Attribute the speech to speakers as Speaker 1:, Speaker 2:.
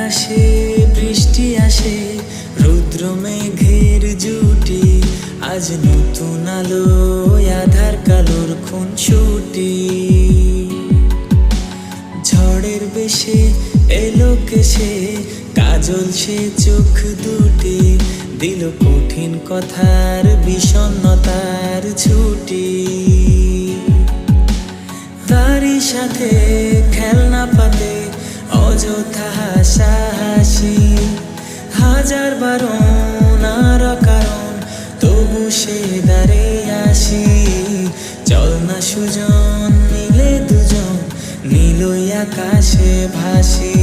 Speaker 1: আকাশে বৃষ্টি আসে, রুদ্র মেঘের জুটি, আজ নতুন আলো আধার কালোর খুনসুটি। ঝড়ের বেশে এলো কেসে, কাজল সে চোখ দুটি, দিল কঠিন কথার বিষণ্ণতার ছুটি। তারই সাথে খেলনা পাতে অযথা হাসাহাসি, হাজার বারণ আর কারণ তবু সে দাঁড়ে আসি। চল না সুজন মিলে দুজন, নীলই আকাশে ভাসি,